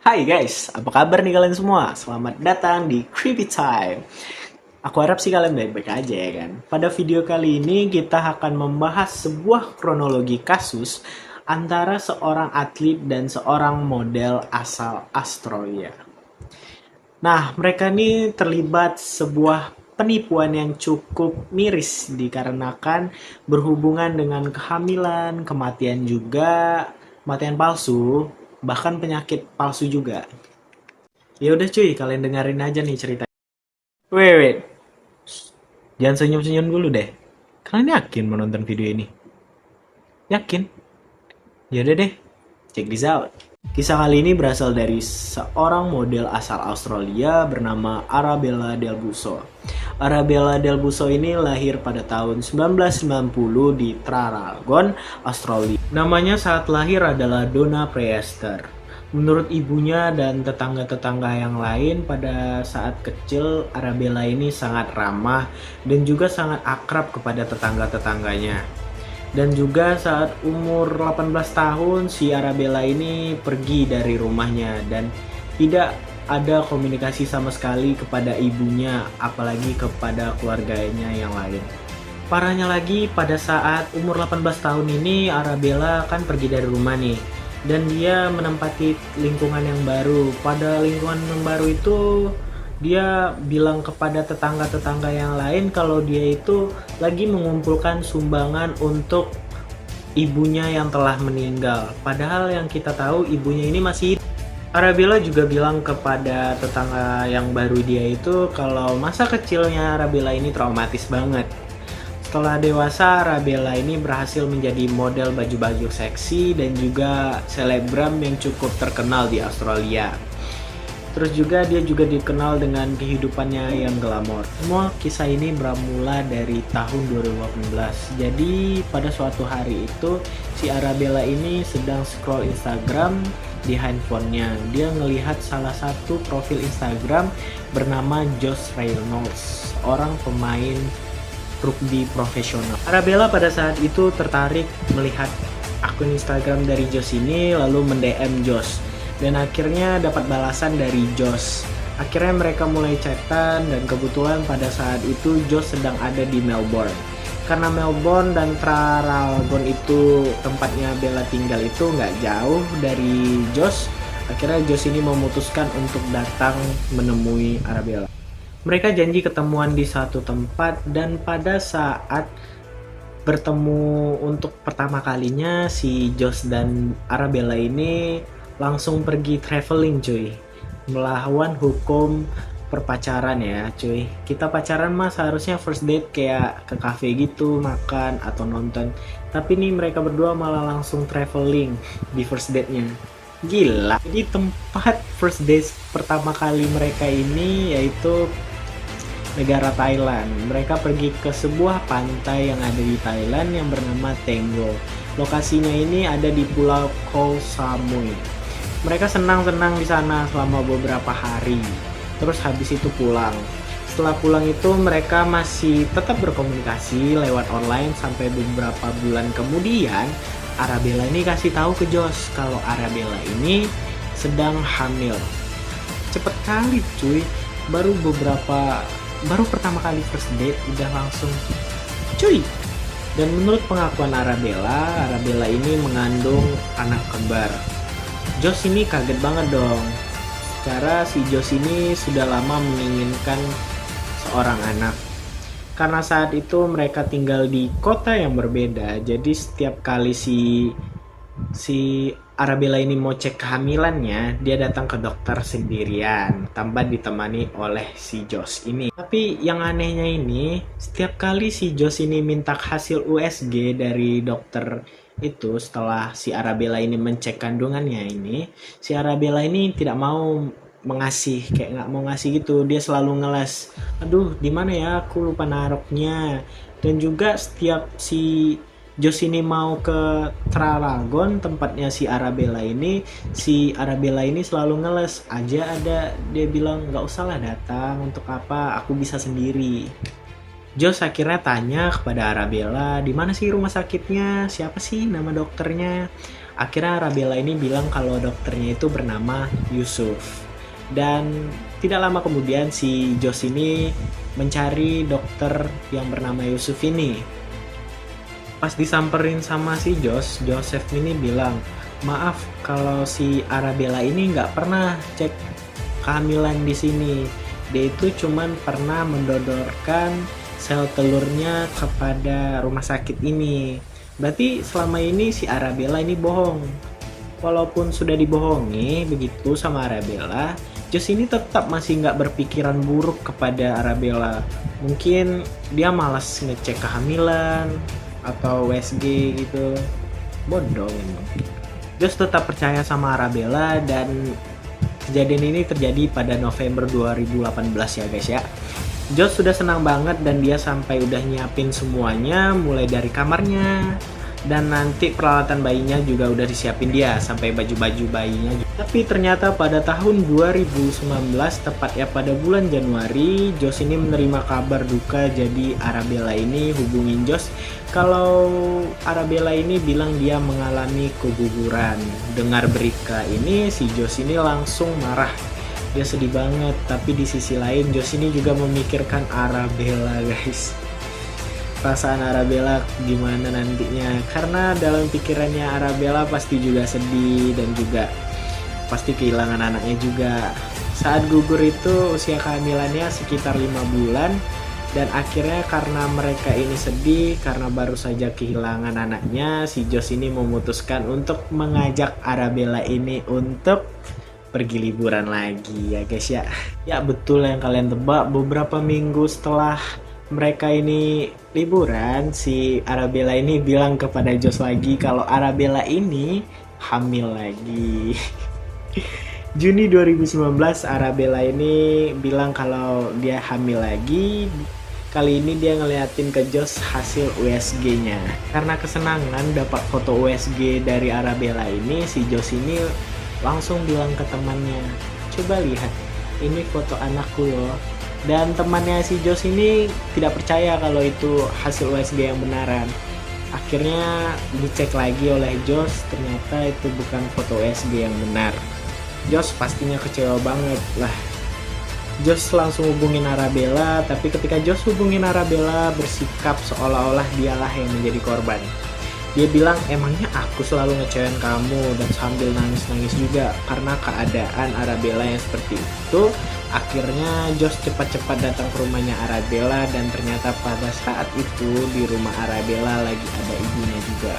Hai guys, apa kabar nih kalian semua? Selamat datang di Creepy Time. Aku harap sih kalian baik-baik aja ya kan. Pada video kali ini kita akan membahas sebuah kronologi kasus antara seorang atlet dan seorang model asal Australia. Nah, mereka ini terlibat sebuah penipuan yang cukup miris dikarenakan berhubungan dengan kehamilan, kematian juga, kematian palsu, bahkan penyakit palsu juga. Ya udah cuy, kalian dengerin aja nih cerita. Wait. Jangan senyum-senyum dulu deh. Kalian yakin mau nonton video ini? Yakin? Ya udah deh, check this out. Kisah kali ini berasal dari seorang model asal Australia bernama Arabella Del Busso. Arabella Del Busso ini lahir pada tahun 1990 di Traralgon, Australia. Namanya saat lahir adalah Donna Priester. Menurut ibunya dan tetangga-tetangga yang lain, pada saat kecil Arabella ini sangat ramah dan juga sangat akrab kepada tetangga-tetangganya. Dan juga saat umur 18 tahun si Arabella ini pergi dari rumahnya dan tidak ada komunikasi sama sekali kepada ibunya, apalagi kepada keluarganya yang lain. Parahnya lagi, pada saat umur 18 tahun ini Arabella kan pergi dari rumah nih, dan dia menempati lingkungan yang baru. Pada lingkungan yang baru itu dia bilang kepada tetangga-tetangga yang lain kalau dia itu lagi mengumpulkan sumbangan untuk ibunya yang telah meninggal. Padahal yang kita tahu ibunya ini masih hidup. Arabella juga bilang kepada tetangga yang baru dia itu kalau masa kecilnya Arabella ini traumatis banget. Setelah dewasa, Arabella ini berhasil menjadi model baju-baju seksi dan juga selebgram yang cukup terkenal di Australia. Terus juga dia juga dikenal dengan kehidupannya yang glamor. Semua kisah ini bermula dari tahun 2018. Jadi pada suatu hari itu si Arabella ini sedang scroll Instagram di handphonenya. Dia ngelihat salah satu profil Instagram bernama Josh Reynolds, orang pemain rugby profesional. Arabella pada saat itu tertarik melihat akun Instagram dari Josh ini, lalu mend-DM Josh. Dan akhirnya dapat balasan dari Josh. Akhirnya mereka mulai chatan dan kebetulan pada saat itu Josh sedang ada di Melbourne. Karena Melbourne dan Traralgon itu tempatnya Bella tinggal itu nggak jauh dari Josh, akhirnya Josh ini memutuskan untuk datang menemui Arabella. Mereka janji ketemuan di satu tempat dan pada saat bertemu untuk pertama kalinya si Josh dan Arabella ini langsung pergi traveling cuy, melawan hukum perpacaran ya cuy. Kita pacaran mah seharusnya first date kayak ke cafe gitu, makan atau nonton, tapi nih mereka berdua malah langsung traveling di first date-nya. Gila. Jadi tempat first date pertama kali mereka ini yaitu negara Thailand. Mereka pergi ke sebuah pantai yang ada di Thailand yang bernama Tenggo. Lokasinya ini ada di Pulau Koh Samui. Mereka senang-senang di sana selama beberapa hari. Terus habis itu pulang. Setelah pulang itu mereka masih tetap berkomunikasi lewat online sampai beberapa bulan kemudian Arabella ini kasih tahu ke Josh kalau Arabella ini sedang hamil. Cepet kali cuy. Baru pertama kali first date udah langsung cuy. Dan menurut pengakuan Arabella ini mengandung anak kembar. Josh ini kaget banget dong. Secara si Josh ini sudah lama menginginkan seorang anak. Karena saat itu mereka tinggal di kota yang berbeda. Jadi setiap kali si Arabella ini mau cek kehamilannya, dia datang ke dokter sendirian tanpa ditemani oleh si Josh ini. Tapi yang anehnya ini, setiap kali si Josh ini minta hasil USG dari dokter itu setelah si Arabella ini mencek kandungannya ini, si Arabella ini tidak mau kayak nggak mau ngasih gitu. Dia selalu ngeles, aduh di mana ya, aku lupa naruhnya. Dan juga setiap si Josh ini mau ke Traralgon tempatnya si Arabella ini selalu ngeles aja ada. Dia bilang nggak usah lah datang, untuk apa, aku bisa sendiri. Josh akhirnya tanya kepada Arabella, di mana sih rumah sakitnya? Siapa sih nama dokternya? Akhirnya Arabella ini bilang kalau dokternya itu bernama Yusuf. Dan tidak lama kemudian si Josh ini mencari dokter yang bernama Yusuf ini. Pas disamperin sama si Joseph ini bilang, maaf kalau si Arabella ini nggak pernah cek kehamilan di sini. Dia itu cuman pernah mendodorkan sel telurnya kepada rumah sakit ini. Berarti selama ini si Arabella ini bohong. Walaupun sudah dibohongi begitu sama Arabella, Josh ini tetap masih nggak berpikiran buruk kepada Arabella. Mungkin dia malas ngecek kehamilan atau USG gitu. Bodoh memang. Josh tetap percaya sama Arabella dan kejadian ini terjadi pada November 2018 ya guys ya. Josh sudah senang banget dan dia sampai udah nyiapin semuanya mulai dari kamarnya dan nanti peralatan bayinya juga udah disiapin dia sampai baju-baju bayinya. Tapi ternyata pada tahun 2019 tepatnya pada bulan Januari, Josh ini menerima kabar duka. Jadi Arabella ini hubungin Josh kalau Arabella ini bilang dia mengalami keguguran. Dengar berita ini si Josh ini langsung marah. Dia sedih banget, tapi di sisi lain Josh ini juga memikirkan Arabella guys. Perasaan Arabella gimana nantinya, karena dalam pikirannya Arabella pasti juga sedih dan juga pasti kehilangan anaknya juga. Saat gugur itu usia kehamilannya sekitar 5 bulan dan akhirnya karena mereka ini sedih karena baru saja kehilangan anaknya, si Josh ini memutuskan untuk mengajak Arabella ini untuk pergi liburan lagi ya guys ya. Ya betul yang kalian tebak, beberapa minggu setelah mereka ini liburan, si Arabella ini bilang kepada Josh lagi kalau Arabella ini hamil lagi. Juni 2019 Arabella ini bilang kalau dia hamil lagi. Kali ini dia ngeliatin ke Josh hasil USG-nya. Karena kesenangan dapat foto USG dari Arabella ini, si Josh ini langsung bilang ke temannya, coba lihat, ini foto anakku loh. Dan temannya si Josh ini tidak percaya kalau itu hasil USG yang benaran. Akhirnya dicek lagi oleh Josh, ternyata itu bukan foto USG yang benar. Josh pastinya kecewa banget lah. Josh langsung hubungin Arabella, tapi ketika Josh hubungin Arabella bersikap seolah-olah dialah yang menjadi korban. Dia bilang, emangnya aku selalu ngecewain kamu, dan sambil nangis-nangis juga karena keadaan Arabella yang seperti itu. Akhirnya Josh cepat-cepat datang ke rumahnya Arabella dan ternyata pada saat itu di rumah Arabella lagi ada ibunya juga.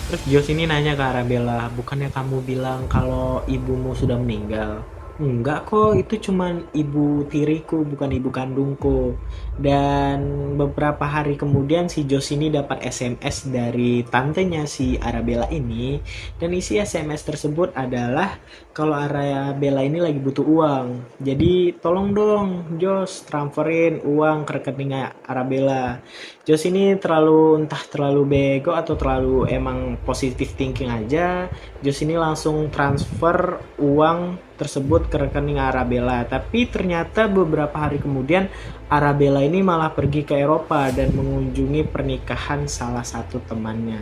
Terus Josh ini nanya ke Arabella, bukannya kamu bilang kalau ibumu sudah meninggal? Enggak kok, itu cuman ibu tiriku, bukan ibu kandungku. Dan beberapa hari kemudian si Josh ini dapat SMS dari tantenya si Arabella ini. Dan isi SMS tersebut adalah kalau Arabella ini lagi butuh uang. Jadi tolong dong Josh transferin uang ke rekeningnya Arabella. Josh ini entah terlalu bego atau terlalu emang positive thinking aja. Josh ini langsung transfer uang tersebut ke rekening Arabella. Tapi ternyata beberapa hari kemudian Arabella ini malah pergi ke Eropa dan mengunjungi pernikahan salah satu temannya.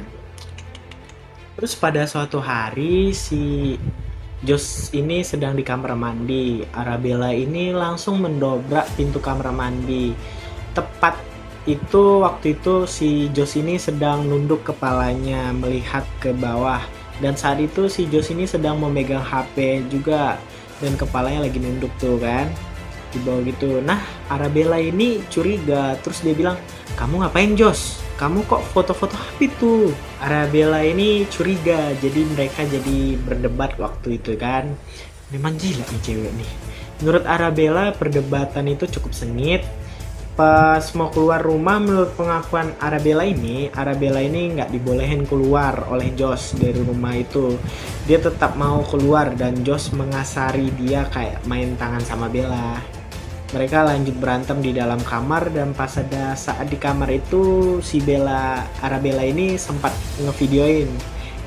Terus pada suatu hari si Josh ini sedang di kamar mandi. Arabella ini langsung mendobrak pintu kamar mandi. Tepat waktu itu si Josh ini sedang nunduk kepalanya melihat ke bawah. Dan saat itu si Josh ini sedang memegang HP juga dan kepalanya lagi nunduk tuh kan di bawah gitu. Nah Arabella ini curiga, terus dia bilang, kamu ngapain Josh? Kamu kok foto-foto HP tuh? Arabella ini curiga, jadi mereka jadi berdebat waktu itu kan. Memang gila nih cewek nih. Menurut Arabella perdebatan itu cukup sengit. Pas mau keluar rumah, menurut pengakuan Arabella ini nggak dibolehin keluar oleh Josh dari rumah itu. Dia tetap mau keluar dan Josh mengasari dia kayak main tangan sama Bella. Mereka lanjut berantem di dalam kamar dan pas ada saat di kamar itu si Arabella ini sempat ngevideoin.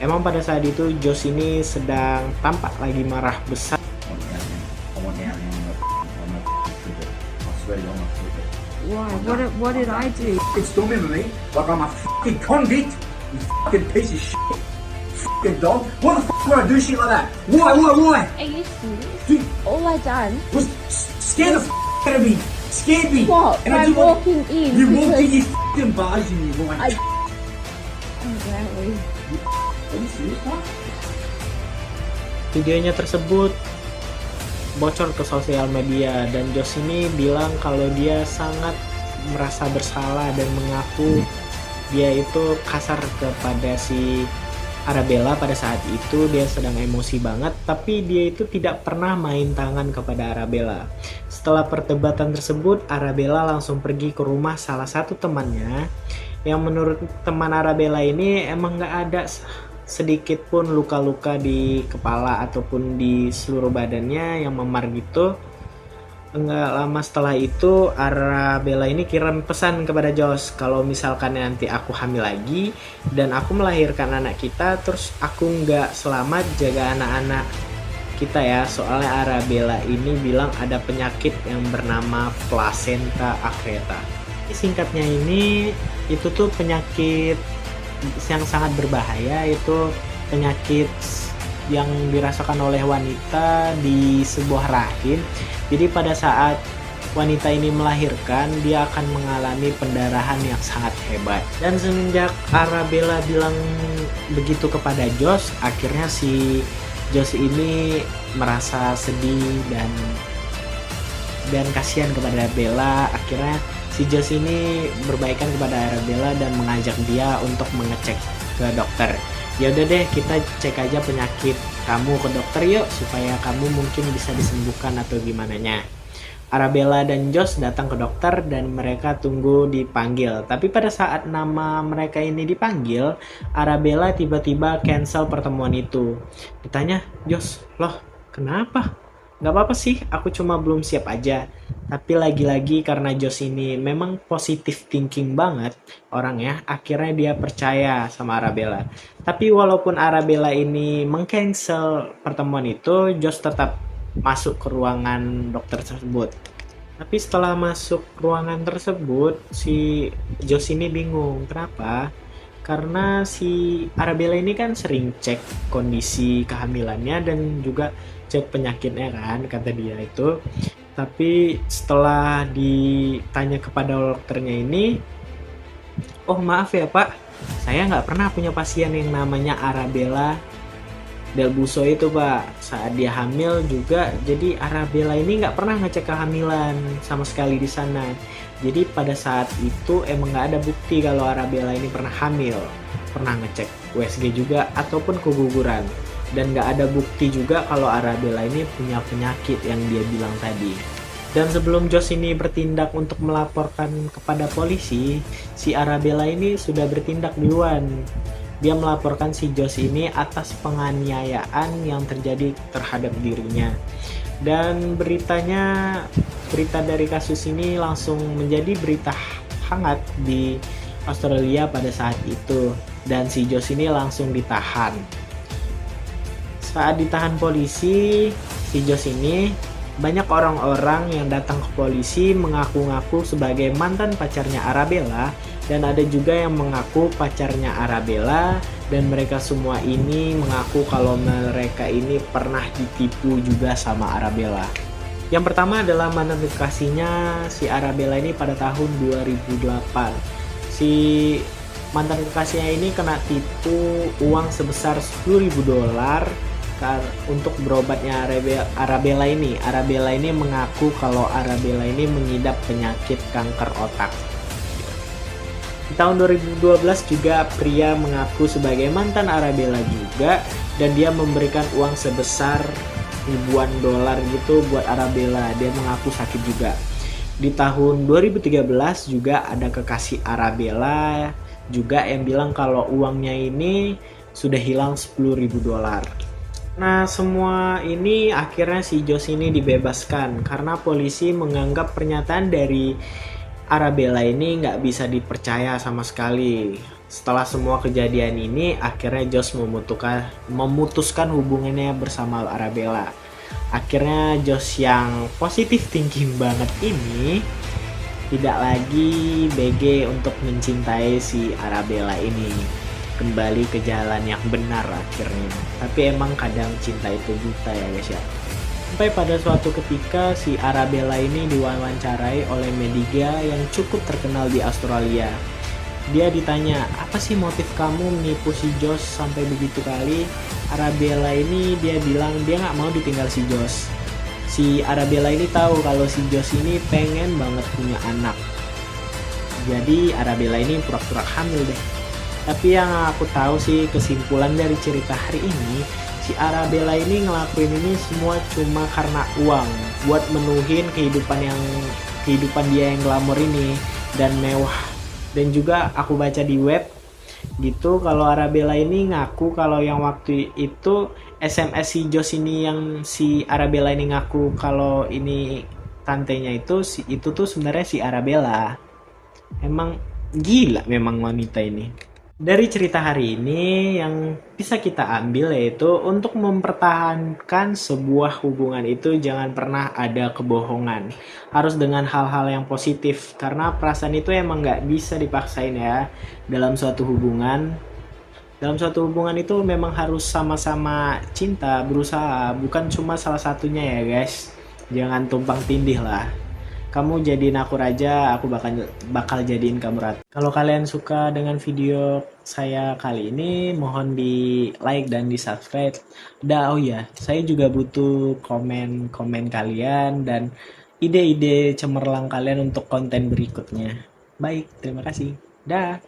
Emang pada saat itu Josh ini sedang tampak lagi marah besar. Wah What did I do? Fucking storming me like I'm a fucking convict. You fucking piece of shit. Fucking dog. Why the fuck would I do shit like that? Why? Are you serious? Dude, All I done. was scared the fuck out of me. Scared me. What? And I By did what- walking in You walked in, because you fucking barged in, you like. Exactly. Are you serious, man? Videonya tersebut bocor ke sosial media dan Josh ini bilang kalau dia sangat merasa bersalah dan mengaku dia itu kasar kepada si Arabella pada saat itu. Dia sedang emosi banget, tapi dia itu tidak pernah main tangan kepada Arabella. Setelah perdebatan tersebut, Arabella langsung pergi ke rumah salah satu temannya yang menurut teman Arabella ini emang gak ada sedikit pun luka-luka di kepala ataupun di seluruh badannya yang memar gitu. Enggak lama setelah itu Arabella ini kirim pesan kepada Josh, kalau misalkan nanti aku hamil lagi dan aku melahirkan anak kita, terus aku nggak selamat jaga anak-anak kita ya. Soalnya Arabella ini bilang ada penyakit yang bernama placenta akreta. Singkatnya ini itu tuh penyakit yang sangat berbahaya, itu penyakit yang dirasakan oleh wanita di sebuah rahim. Jadi pada saat wanita ini melahirkan, dia akan mengalami pendarahan yang sangat hebat. Dan semenjak Arabella bilang begitu kepada Josh, akhirnya si Josh ini merasa sedih dan kasihan kepada Bella. Akhirnya si Josh ini berbaikan kepada Arabella dan mengajak dia untuk mengecek ke dokter. Ya udah deh, kita cek aja penyakit kamu ke dokter yuk, supaya kamu mungkin bisa disembuhkan atau gimana nya. Arabella dan Josh datang ke dokter dan mereka tunggu dipanggil. Tapi pada saat nama mereka ini dipanggil, Arabella tiba-tiba cancel pertemuan itu. Ditanya, Josh, loh kenapa? Gak apa-apa sih, aku cuma belum siap aja. Tapi lagi-lagi karena Josh ini memang positive thinking banget orangnya, akhirnya dia percaya sama Arabella. Tapi walaupun Arabella ini meng-cancel pertemuan itu, Josh tetap masuk ke ruangan dokter tersebut. Tapi setelah masuk ruangan tersebut, si Josh ini bingung. Kenapa? Karena si Arabella ini kan sering cek kondisi kehamilannya dan juga cek penyakitnya kan, kata dia itu. Tapi setelah ditanya kepada dokternya ini, oh maaf ya pak, saya nggak pernah punya pasien yang namanya Arabella Del Busso itu pak. Saat dia hamil juga, jadi Arabella ini nggak pernah ngecek kehamilan sama sekali di sana. Jadi pada saat itu emang nggak ada bukti kalau Arabella ini pernah hamil, pernah ngecek USG juga ataupun keguguran. Dan nggak ada bukti juga kalau Arabella ini punya penyakit yang dia bilang tadi. Dan sebelum Josh ini bertindak untuk melaporkan kepada polisi, si Arabella ini sudah bertindak duluan. Dia melaporkan si Josh ini atas penganiayaan yang terjadi terhadap dirinya. Dan berita dari kasus ini langsung menjadi berita hangat di Australia pada saat itu. Dan si Josh ini langsung ditahan. Saat ditahan polisi, si Josh ini, banyak orang-orang yang datang ke polisi mengaku-ngaku sebagai mantan pacarnya Arabella, dan ada juga yang mengaku pacarnya Arabella, dan mereka semua ini mengaku kalau mereka ini pernah ditipu juga sama Arabella. Yang pertama adalah mantan kekasihnya si Arabella ini pada tahun 2008. Si mantan kekasihnya ini kena tipu uang sebesar $10.000 untuk berobatnya Arabella ini. Arabella ini mengaku kalau Arabella ini mengidap penyakit kanker otak. Di tahun 2012 juga pria mengaku sebagai mantan Arabella juga, dan dia memberikan uang sebesar ribuan dolar gitu buat Arabella. Dia mengaku sakit juga. Di tahun 2013 juga ada kekasih Arabella juga yang bilang kalau uangnya ini sudah hilang $10.000. Nah, semua ini akhirnya si Josh ini dibebaskan karena polisi menganggap pernyataan dari Arabella ini nggak bisa dipercaya sama sekali. Setelah semua kejadian ini, akhirnya Josh memutuskan hubungannya bersama Arabella. Akhirnya Josh yang positive thinking banget ini tidak lagi BG untuk mencintai si Arabella ini, kembali ke jalan yang benar akhirnya. Tapi emang kadang cinta itu buta ya guys ya. Sampai pada suatu ketika si Arabella ini diwawancarai oleh media yang cukup terkenal di Australia. Dia ditanya, apa sih motif kamu menipu si Josh sampai begitu kali? Arabella ini dia bilang dia nggak mau ditinggal si Josh. Si Arabella ini tahu kalau si Josh ini pengen banget punya anak. Jadi Arabella ini pura-pura hamil deh. Tapi yang aku tahu sih kesimpulan dari cerita hari ini, si Arabella ini ngelakuin ini semua cuma karena uang, buat menuhin kehidupan dia yang glamor ini dan mewah. Dan juga aku baca di web gitu kalau Arabella ini ngaku kalau yang waktu itu SMS si Josh ini, yang si Arabella ini ngaku kalau ini tantenya itu tuh sebenarnya si Arabella. Emang gila memang wanita ini. Dari cerita hari ini yang bisa kita ambil yaitu untuk mempertahankan sebuah hubungan itu jangan pernah ada kebohongan. Harus dengan hal-hal yang positif karena perasaan itu emang nggak bisa dipaksain ya dalam suatu hubungan. Dalam suatu hubungan itu memang harus sama-sama cinta, berusaha, bukan cuma salah satunya ya guys. Jangan tumpang tindih lah. Kamu jadiin aku raja, aku bakal jadiin kamu ratu. Kalau kalian suka dengan video saya kali ini, mohon di like dan di subscribe. Oh ya, saya juga butuh komen kalian dan ide-ide cemerlang kalian untuk konten berikutnya. Baik, terima kasih. Dah.